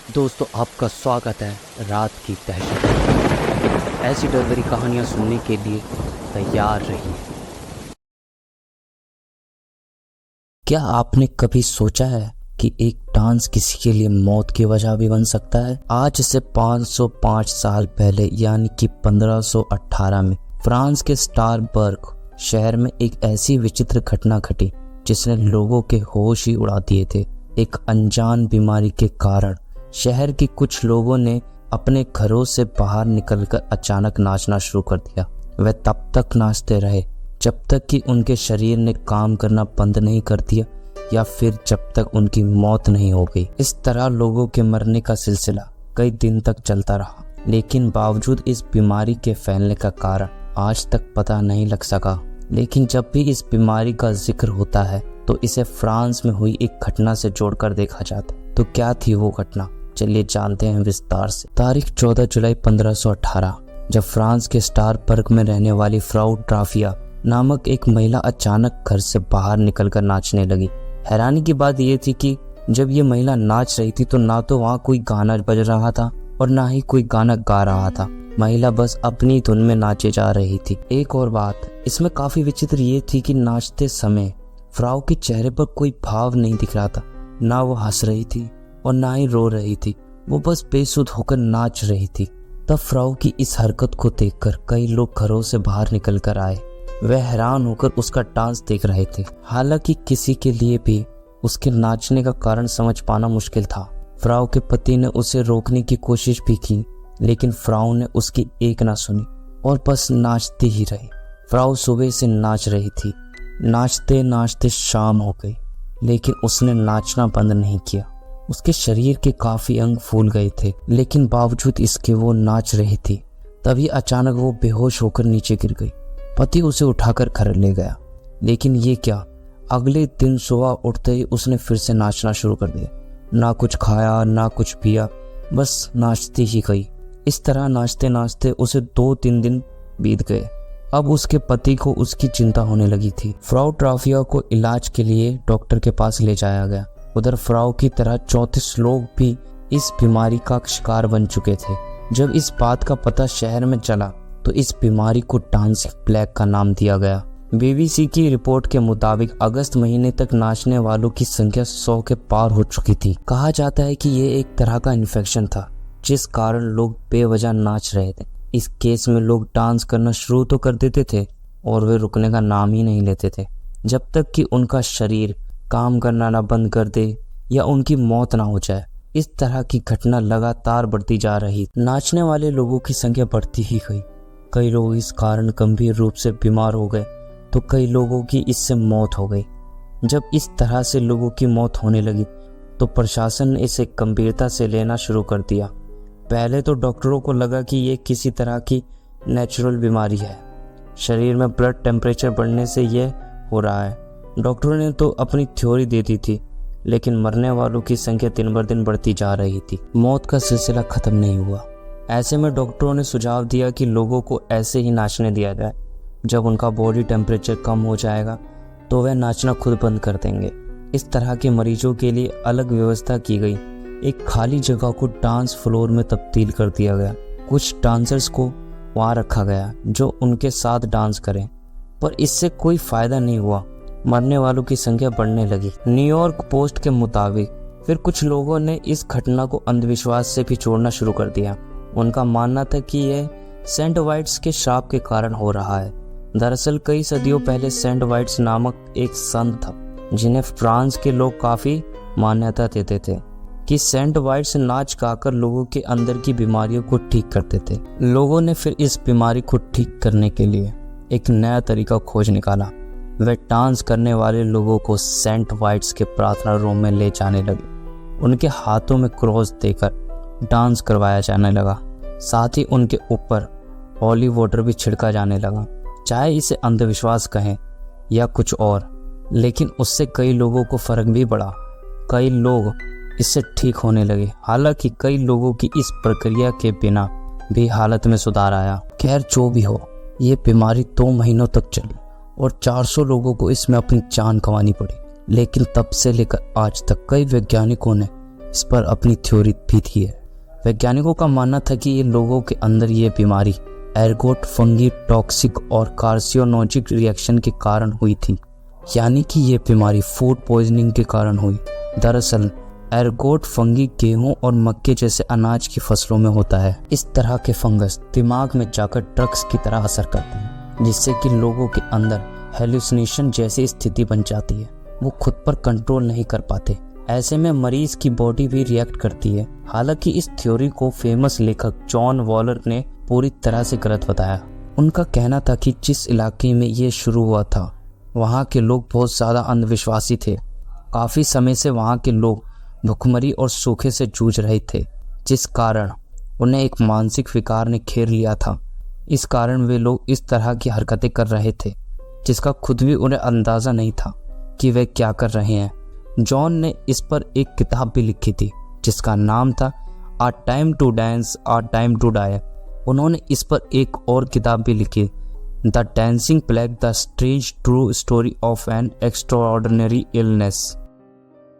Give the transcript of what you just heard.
दोस्तों, आपका स्वागत है रात की दहशत में। ऐसी डर भरी कहानियां सुनने के लिए तैयार रहिए। क्या आपने कभी सोचा है कि एक डांस किसी के लिए मौत की वजह भी बन सकता है? आज से 505 साल पहले यानी कि 1518 में फ्रांस के स्टारबर्ग शहर में एक ऐसी विचित्र घटना घटी जिसने लोगों के होश ही उड़ा दिए थे। एक अनजान बीमारी के कारण शहर के कुछ लोगों ने अपने घरों से बाहर निकलकर अचानक नाचना शुरू कर दिया। वे तब तक नाचते रहे जब तक कि उनके शरीर ने काम करना बंद नहीं कर दिया या फिर जब तक उनकी मौत नहीं हो गई। इस तरह लोगों के मरने का सिलसिला कई दिन तक चलता रहा, लेकिन बावजूद इस बीमारी के फैलने का कारण आज तक पता नहीं लग सका। लेकिन जब भी इस बीमारी का जिक्र होता है तो इसे फ्रांस में हुई एक घटना से जोड़कर देखा जाता। तो क्या थी वो घटना, चलिए जानते हैं विस्तार से। तारीख 14 जुलाई 1518, जब फ्रांस के स्टारबर्ग में रहने वाली फ्राउ ड्राफिया नामक एक महिला अचानक घर से बाहर निकलकर नाचने लगी। हैरानी की बात यह थी कि जब ये महिला नाच रही थी तो ना तो वहाँ कोई गाना बज रहा था और ना ही कोई गाना गा रहा था। महिला बस अपनी धुन में नाचे जा रही थी। एक और बात इसमें काफी विचित्र ये थी कि नाचते समय फ्राउ के चेहरे पर कोई भाव नहीं दिख रहा था। ना वो हंस रही थी और ना ही रो रही थी, वो बस बेसुध होकर नाच रही थी। तब फ्राउ की इस हरकत को देखकर कई लोग घरों से बाहर निकल कर आए। वे हैरान होकर उसका डांस देख रहे थे। हालांकि किसी के लिए भी उसके नाचने का कारण समझ पाना मुश्किल था। फ्राउ के पति ने उसे रोकने की कोशिश भी की, लेकिन फ्राउ ने उसकी एक ना सुनी और बस नाचती ही रही। फ्राउ सुबह से नाच रही थी। नाचते नाचते शाम हो गई, लेकिन उसने नाचना बंद नहीं किया। उसके शरीर के काफी अंग फूल गए थे, लेकिन बावजूद इसके वो नाच रही थी। तभी अचानक वो बेहोश होकर नीचे गिर गई। पति उसे उठाकर घर ले गया, लेकिन ये क्या, अगले दिन सुबह उठते ही उसने फिर से नाचना शुरू कर दिया। ना कुछ खाया ना कुछ पिया, बस नाचती ही गई। इस तरह नाचते नाचते उसे 2-3 दिन बीत गए। अब उसके पति को उसकी चिंता होने लगी थी। फ्राउ ड्राफिया को इलाज के लिए डॉक्टर के पास ले जाया गया। उधर फ्राउ की तरह 34 लोग भी इस बीमारी का शिकार बन चुके थे। जब इस बात का पता शहर में चला तो इस बीमारी को डांसिंग प्लेग का नाम दिया गया। बीबीसी की रिपोर्ट के मुताबिक अगस्त महीने तक नाचने वालों की संख्या 100 के पार हो चुकी थी। कहा जाता है कि ये एक तरह का इन्फेक्शन था जिस कारण लोग बेवजह नाच रहे थे। इस केस में लोग डांस करना शुरू तो कर देते थे और वे रुकने का नाम ही नहीं लेते थे जब तक कि उनका शरीर काम करना ना बंद कर दे या उनकी मौत ना हो जाए। इस तरह की घटना लगातार बढ़ती जा रही। नाचने वाले लोगों की संख्या बढ़ती ही गई। कई लोग इस कारण गंभीर रूप से बीमार हो गए तो कई लोगों की इससे मौत हो गई। जब इस तरह से लोगों की मौत होने लगी तो प्रशासन ने इसे गंभीरता से लेना शुरू कर दिया। पहले तो डॉक्टरों को लगा कि ये किसी तरह की नेचुरल बीमारी है, शरीर में ब्लड टेम्परेचर बढ़ने से ये हो रहा है। डॉक्टरों ने तो अपनी थ्योरी दे दी थी, लेकिन मरने वालों की संख्या दिन बर दिन बढ़ती जा रही थी। मौत का सिलसिला खत्म नहीं हुआ। ऐसे में डॉक्टरों ने सुझाव दिया कि लोगों को ऐसे ही नाचने दिया जाए। जब उनका बॉडी टेम्परेचर कम हो जाएगा तो वह नाचना खुद बंद कर देंगे। इस तरह के मरीजों के लिए अलग व्यवस्था की गई। एक खाली जगह को डांस फ्लोर में तब्दील कर दिया गया। कुछ डांसर्स को वहाँ रखा गया जो उनके साथ डांस करें, पर इससे कोई फायदा नहीं हुआ। मरने वालों की संख्या बढ़ने लगी। न्यूयॉर्क पोस्ट के मुताबिक फिर कुछ लोगों ने इस घटना को अंधविश्वास से भी जोड़ना शुरू कर दिया। उनका मानना था कि यह सेंट वाइट्स के श्राप के कारण हो रहा है। दरअसल कई सदियों पहले सेंट वाइट्स नामक एक संत था जिन्हें फ्रांस के लोग काफी मान्यता देते थे कि सेंट वाइट्स नाच गाकर लोगों के अंदर की बीमारियों को ठीक करते थे। लोगों ने फिर इस बीमारी को ठीक करने के लिए एक नया तरीका खोज निकाला। वे डांस करने वाले लोगों को सेंट वाइट्स के प्रार्थना रूम में ले जाने लगे। उनके हाथों में क्रॉस देकर डांस करवाया जाने लगा। साथ ही उनके ऊपर हॉली वाटर भी छिड़का जाने लगा। चाहे इसे अंधविश्वास कहें या कुछ और, लेकिन उससे कई लोगों को फर्क भी पड़ा। कई लोग इससे ठीक होने लगे। हालांकि कई लोगों की इस प्रक्रिया के बिना भी हालत में सुधार आया। खैर जो भी हो, ये बीमारी 2 महीनों तक चली और 400 लोगों को इसमें अपनी जान गंवानी पड़ी। लेकिन तब से लेकर आज तक कई वैज्ञानिकों ने इस पर अपनी थ्योरी भी थी। वैज्ञानिकों का मानना था कि ये लोगों के अंदर ये बीमारी एर्गोट फंगी टॉक्सिक और कार्सिनोजेनिक रिएक्शन के कारण हुई थी, यानी कि ये बीमारी फूड पॉइजनिंग के कारण हुई। दरअसल एर्गोट फंगी गेहूं और मक्के जैसे अनाज की फसलों में होता है। इस तरह के फंगस दिमाग में जाकर ड्रग्स की तरह असर करते हैं, जिससे कि लोगों के अंदर हेलुसिनेशन जैसी स्थिति बन जाती है। वो खुद पर कंट्रोल नहीं कर पाते। ऐसे में मरीज की बॉडी भी रिएक्ट करती है। हालांकि इस थ्योरी को फेमस लेखक जॉन वॉलर ने पूरी तरह से गलत बताया। उनका कहना था कि जिस इलाके में ये शुरू हुआ था वहाँ के लोग बहुत ज़्यादा अंधविश्वासी थे। काफ़ी समय से वहाँ के लोग भुखमरी और सूखे से जूझ रहे थे, जिस कारण उन्हें एक मानसिक विकार ने घेर लिया था। इस कारण वे लोग इस तरह की हरकतें कर रहे थे, जिसका खुद भी उन्हें अंदाज़ा नहीं था कि वे क्या कर रहे हैं। जॉन ने इस पर एक किताब भी लिखी थी जिसका नाम था a time to dance a time to die. उन्होंने इस पर एक और किताब भी लिखी, the dancing plague the strange true story of an extraordinary illness.